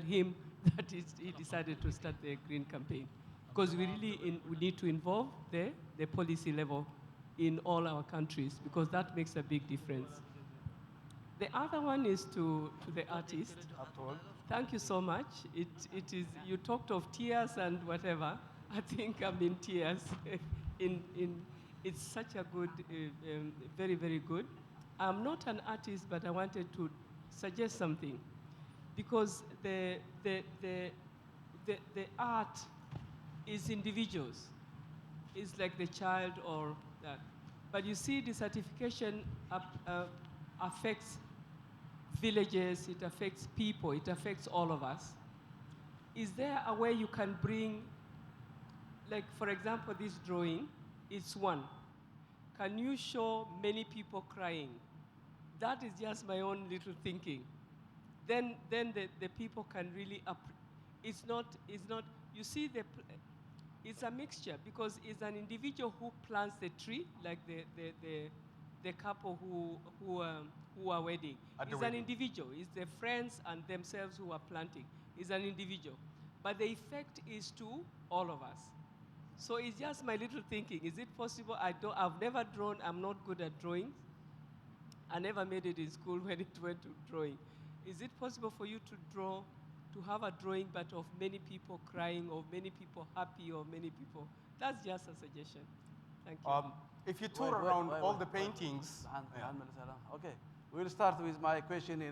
him that he decided to start the green campaign. Because we really we need to involve the policy level in all our countries, because that makes a big difference. The other one is to the artist. Thank you so much. It is, you talked of tears and whatever. I think I'm in tears. It's such a good, very, very good. I'm not an artist, but I wanted to suggest something. Because the art is individuals. It's like the child or that. But you see, the certification affects villages, it affects people, it affects all of us. Is there a way you can bring, like for example, this drawing, it's one. Can you show many people crying? That is just my own little thinking. Then the people can really, it's not, you see, it's a mixture, because it's an individual who plants the tree, like the couple who are wedding. It's an individual. It's the friends and themselves who are planting. It's an individual. But the effect is to all of us. So it's just my little thinking. Is it possible? I've never drawn. I'm not good at drawing. I never made it in school when it went to drawing. Is it possible for you to draw, to have a drawing, but of many people crying, or many people happy, or many people? That's just a suggestion. Thank you. If you tour around all the paintings. Okay, we'll start with my question, with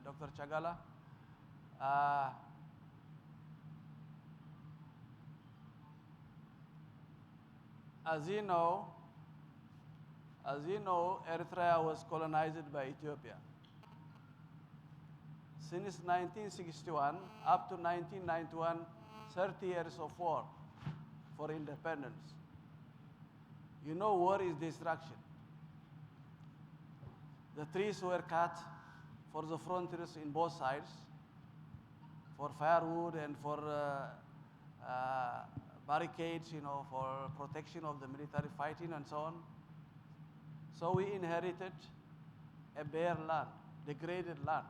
Dr. Chagala. As you know, Eritrea was colonized by Ethiopia. Since 1961 up to 1991, 30 years of war for independence. You know, war is destruction. The trees were cut for the frontiers in both sides, for firewood and for barricades, for protection of the military fighting and so on. So we inherited a bare land, degraded land.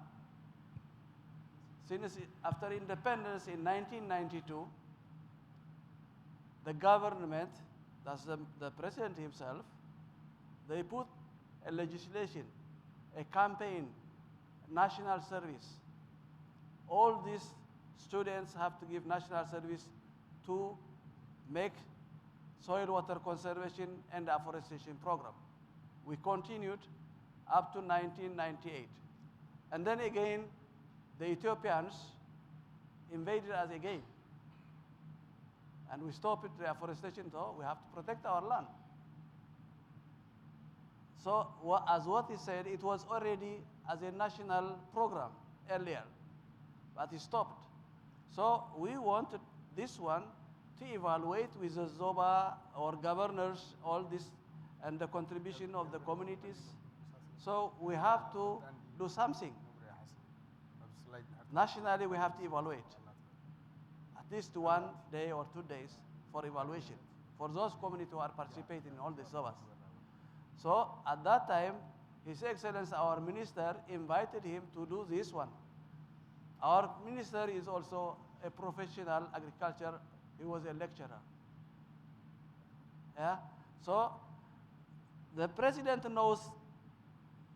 Since after independence in 1992, the government, that's the president himself, they put a legislation, a campaign, national service. All these students have to give national service to make soil water conservation and afforestation program. We continued up to 1998. And then again, the Ethiopians invaded us again. And we stopped the afforestation, so we have to protect our land. So as what he said, it was already as a national program earlier, but it stopped. So we wanted this one to evaluate with the Zoba or governors, all this, and the contribution of the communities. So we have to do something. Nationally, we have to evaluate at least 1 day or 2 days for evaluation for those communities who are participating in all the Zobas. So at that time, His Excellency, our minister, invited him to do this one. Our minister is also a professional agriculture. He was a lecturer. Yeah. So the president knows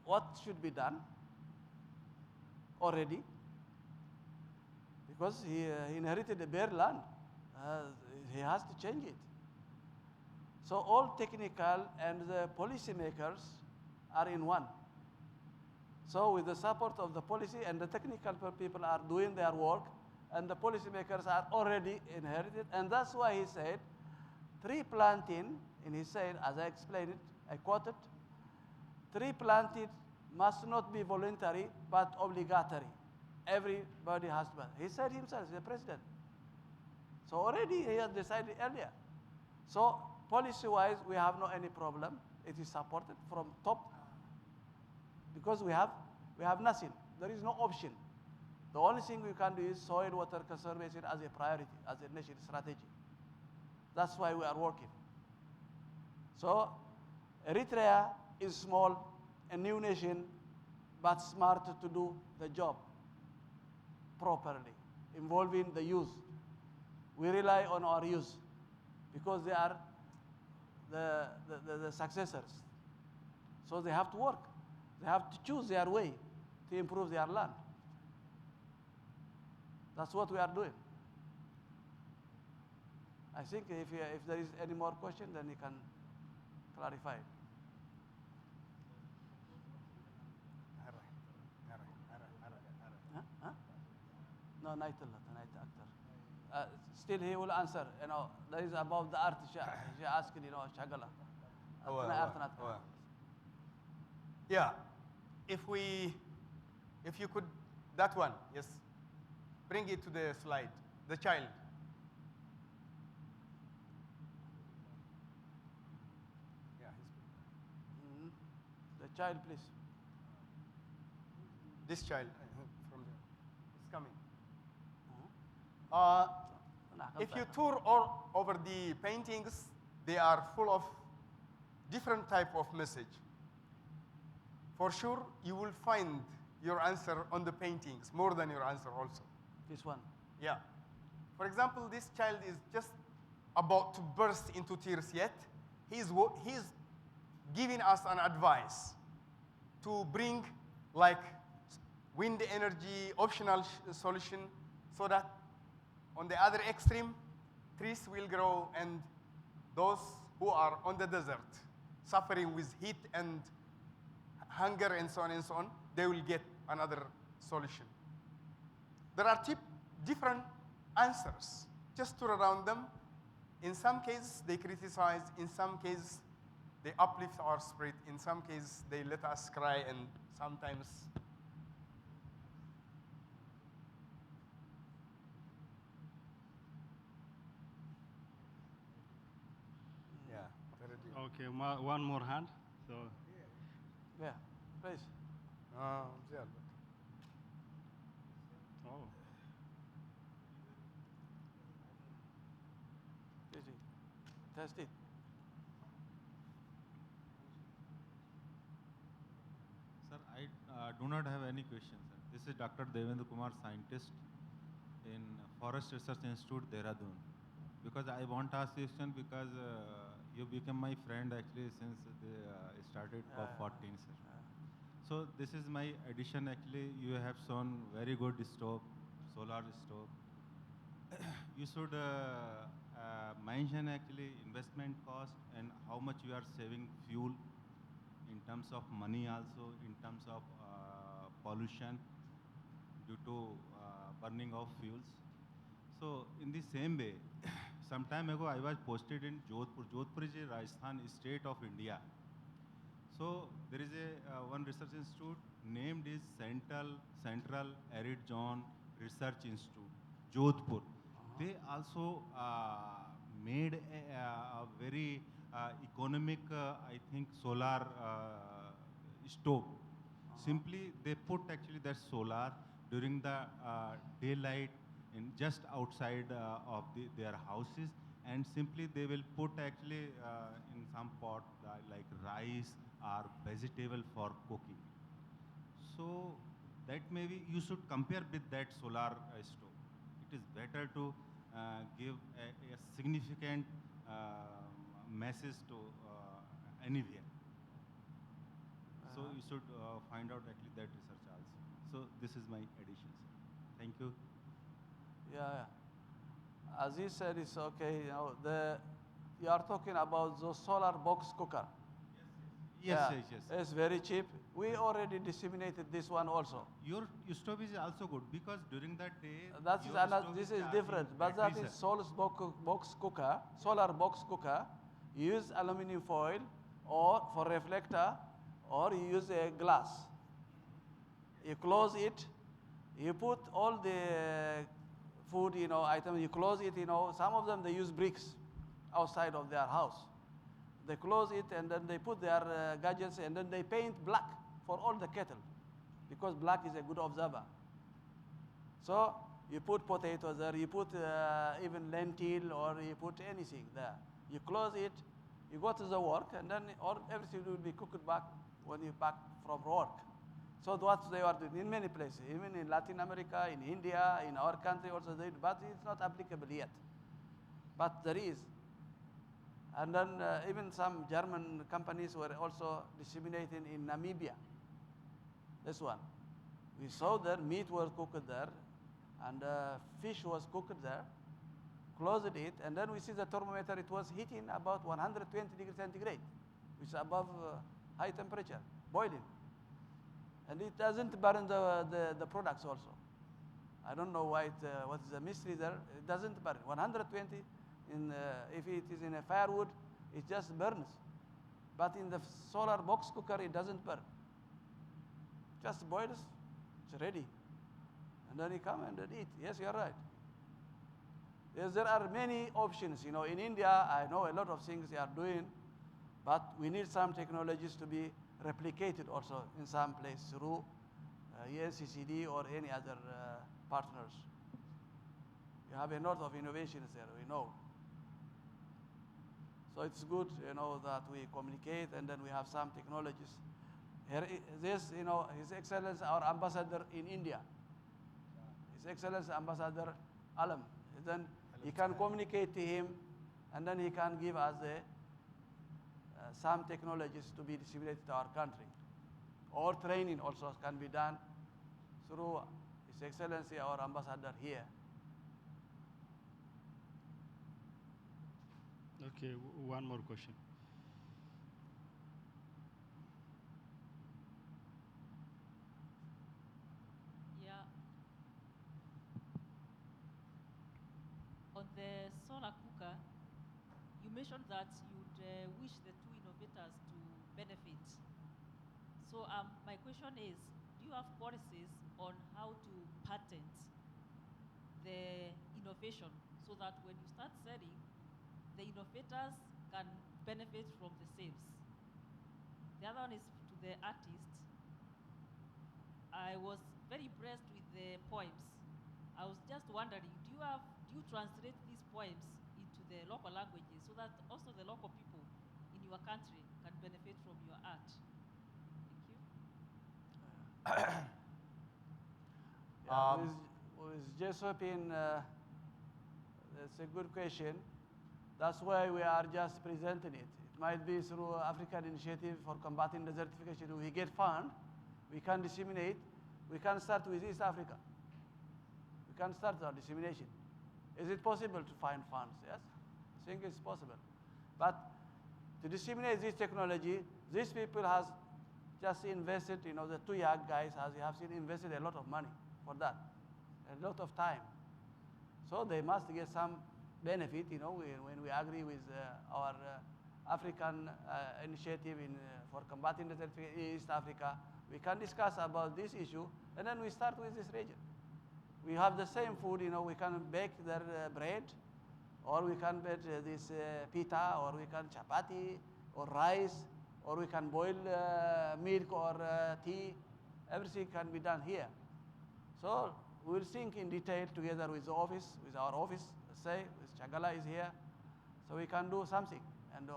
what should be done already, because he inherited a bare land. He has to change it. So all technical and the policymakers are in one. So with the support of the policy and the technical people are doing their work, and the policymakers are already inherited, and that's why he said, tree planting, and he said, as I explained it, I quoted, tree planted must not be voluntary, but obligatory. Everybody has to. He said himself, the president. So already he has decided earlier. So policy-wise, we have no any problem. It is supported from top, because we have nothing. There is no option. The only thing we can do is soil water conservation as a priority, as a national strategy. That's why we are working. So Eritrea is small, a new nation, but smart to do the job. properly, involving the youth. We rely on our youth because they are the successors. So they have to work. They have to choose their way to improve their land. That's what we are doing. I think if there is any more question, then you can clarify. Huh? No, night actor. Still, he will answer. You know, that is about the art. She asked, you know, shagala. Yeah, if you could, that one, yes, bring it to the slide. The child. Yeah, the child, please. This child from there. It's coming. If you tour all over the paintings, they are full of different type of message. For sure, you will find your answer on the paintings, more than your answer also. This one. Yeah. For example, this child is just about to burst into tears yet. He's giving us an advice to bring like wind energy, optional solution, so that on the other extreme, trees will grow and those who are on the desert, suffering with heat and hunger and so on, they will get another solution. There are different answers. Just tour around them. In some cases, they criticize. In some cases, they uplift our spirit. In some cases, they let us cry, and sometimes Okay, one more hand. So. Yeah, please. Oh. Easy. Test it. Sir, I do not have any questions. Sir. This is Dr. Devendra Kumar, scientist in Forest Research Institute, Dehradun. Because I want to ask this question because you became my friend actually since they started COP14, sir. So this is my addition actually. You have shown very good stove, solar stove. You should mention actually investment cost and how much you are saving fuel in terms of money also, in terms of pollution due to burning of fuels. So in the same way, some time ago I was posted in Jodhpur. Jodhpur is a Rajasthan state of India. So there is a one research institute named is Central Arid Zone Research Institute, Jodhpur. They also made a very economic, I think, solar stove. Simply, they put actually that solar during the daylight in just outside of their houses, and simply they will put actually in some pot like rice or vegetable for cooking. So that maybe you should compare with that solar stove. It is better to give a significant message to anywhere. So you should find out actually that research also. So this is my addition, sir. Thank you. Yeah. As you said, it's okay. You know, you are talking about the solar box cooker. Yes. It's very cheap. We already disseminated this one also. Your stove is also good because during that day. This is different, but that is solar box cooker, solar box cooker. You use aluminum foil or for reflector, or you use a glass. You close it. You put all the food, items. You close it. Some of them they use bricks outside of their house. They close it and then they put their gadgets and then they paint black for all the kettle because black is a good observer. So you put potatoes there, you put even lentil or you put anything there. You close it, you go to the work and then everything will be cooked back when you back from work. So what they are doing in many places, even in Latin America, in India, in our country also, but it's not applicable yet. But there is. And then even some German companies were also disseminating in Namibia. This one. We saw there, meat was cooked there, and fish was cooked there, closed it, and then we see the thermometer, it was hitting about 120 degrees centigrade, which is above high temperature, boiling. And it doesn't burn the products also. I don't know why what is the mystery there. It doesn't burn. 120, if it is in a firewood, it just burns. But in the solar box cooker, it doesn't burn. Just boils, it's ready. And then you come and eat. Yes, you're right. Yes, there are many options. You know, in India, I know a lot of things they are doing, but we need some technologies to be replicated also in some place through UNCCD or any other partners. You have a lot of innovations there, we know. So it's good, you know, that we communicate and then we have some technologies. Here, this, you know, His Excellency, our ambassador in India, His Excellency Ambassador Alam, then he can communicate to him and then he can give us some technologies to be disseminated to our country. Or training also can be done through His Excellency, our ambassador here. Okay, one more question. Yeah. On the solar cooker, you mentioned that you'd wish the two innovators to benefit. So my question is, do you have policies on how to patent the innovation so that when you start selling, the innovators can benefit from the sales? The other one is to the artist. I was very impressed with the poems. I was just wondering, do you translate these poems into the local languages so that also the local people in your country can benefit from your art? Thank you. Yeah, with Josephine, that's a good question. That's why we are just presenting it. It might be through African Initiative for Combating Desertification. We get fund, we can disseminate. We can start with East Africa. We can start our dissemination. Is it possible to find funds? Yes, I think it's possible. But to disseminate this technology, these people has just invested, you know, the two young guys, as you have seen, invested a lot of money for that, a lot of time. So they must get some benefit, you know, when we agree with our African initiative for combating desertification in East Africa. We can discuss about this issue, and then we start with this region. We have the same food, you know, we can bake their bread, or we can bake this pita, or we can chapati, or rice, or we can boil milk or tea. Everything can be done here. So we'll think in detail together with the office, with our office, let's say, with Chagala is here, so we can do something. And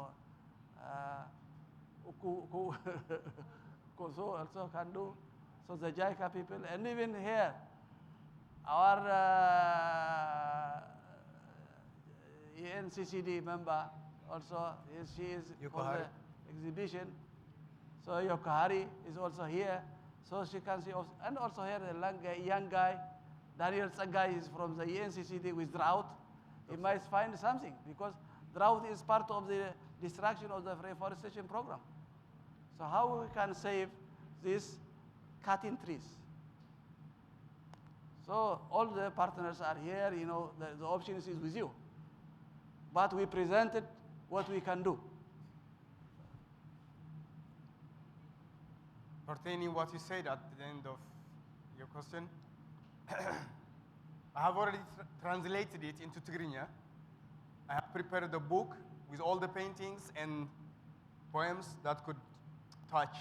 Koso also can do. So the JICA people, and even here, our UNCCD member also, she is for the exhibition. So Yokohari is also here. So she can see, also, and also here the young guy, Daniel Tsagai is from the UNCCD with drought. He might find something because drought is part of the destruction of the reforestation program. So how we can save this cutting trees? So all the partners are here, you know, the options is with you. But we presented what we can do. Pertaining what you said at the end of your question, I have already translated it into Tigrinya. I have prepared a book with all the paintings and poems that could touch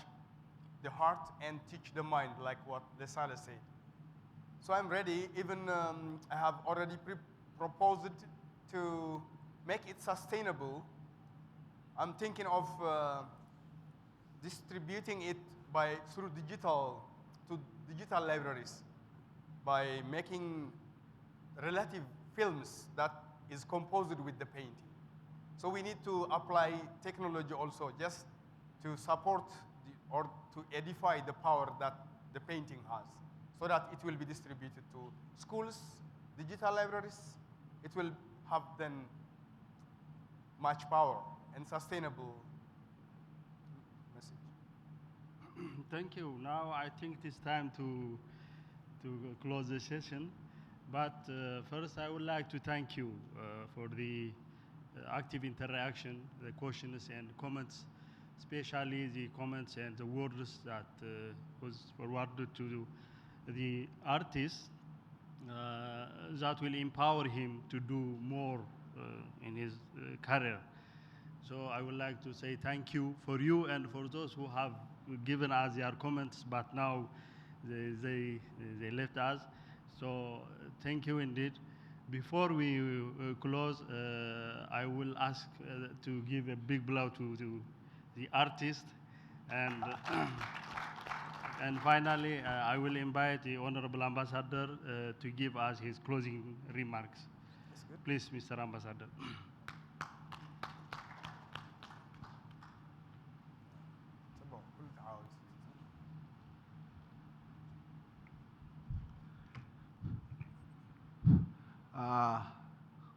the heart and teach the mind, like what the Sala said. So I'm ready. Even I have already proposed to make it sustainable. I'm thinking of distributing it through digital digital libraries by making relative films that is composed with the painting. So we need to apply technology also just to support or to edify the power that the painting has, so that it will be distributed to schools, digital libraries. It will have then much power and sustainable message. Thank you. Now I think it is time to close the session. But first, I would like to thank you for the active interaction, the questions and comments, especially the comments and the words that was forwarded to the artist that will empower him to do more in his career. So I would like to say thank you for you and for those who have given us their comments, but now they left us. So thank you indeed. Before we close, I will ask to give a big blow to the artist, and and finally, I will invite the Honorable Ambassador to give us his closing remarks. Please, Mr. Ambassador.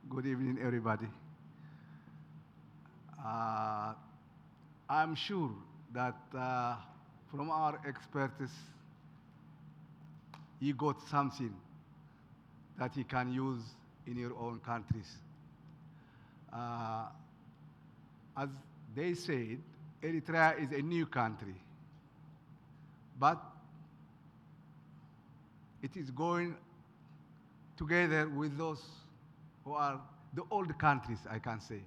Good evening, everybody. I'm sure that from our expertise, you got something that you can use in your own countries. As they said, Eritrea is a new country, but it is going together with those who are the old countries, I can say,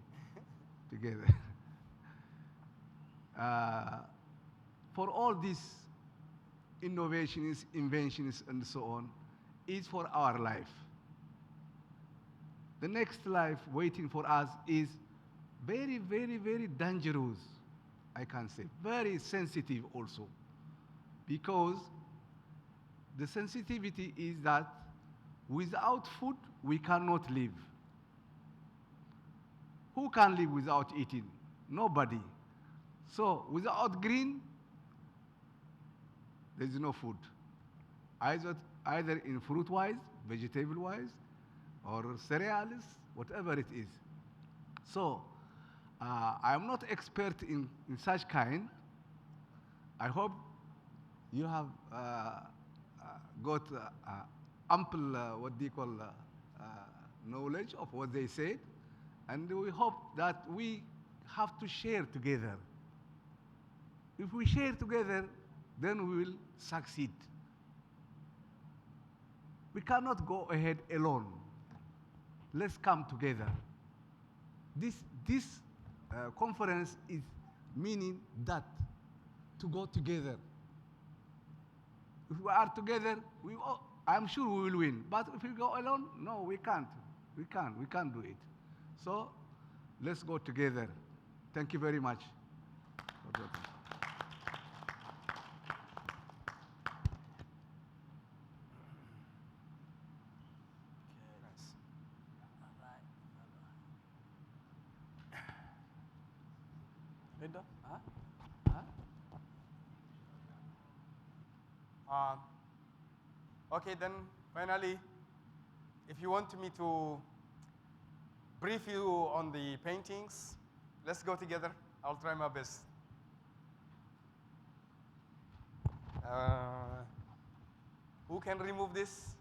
together. For all these innovations, inventions, and so on, is for our life. The next life waiting for us is very, very, very dangerous, I can say, very sensitive also, because the sensitivity is that without food, we cannot live. Who can live without eating? Nobody. So without green, there is no food. Either in fruit-wise, vegetable-wise, or cereals, whatever it is. So I am not expert in such kind. I hope you have got ample, what do you call, knowledge of what they said, and we hope that we have to share together. If we share together, then we will succeed. We cannot go ahead alone. Let's come together. This conference is meaning that, to go together. If we are together, I'm sure we will win. But if we go alone, no, we can't. We can't do it. So let's go together. Thank you very much. Linda? Okay, then finally, if you want me to brief you on the paintings, let's go together. I'll try my best. Who can remove this?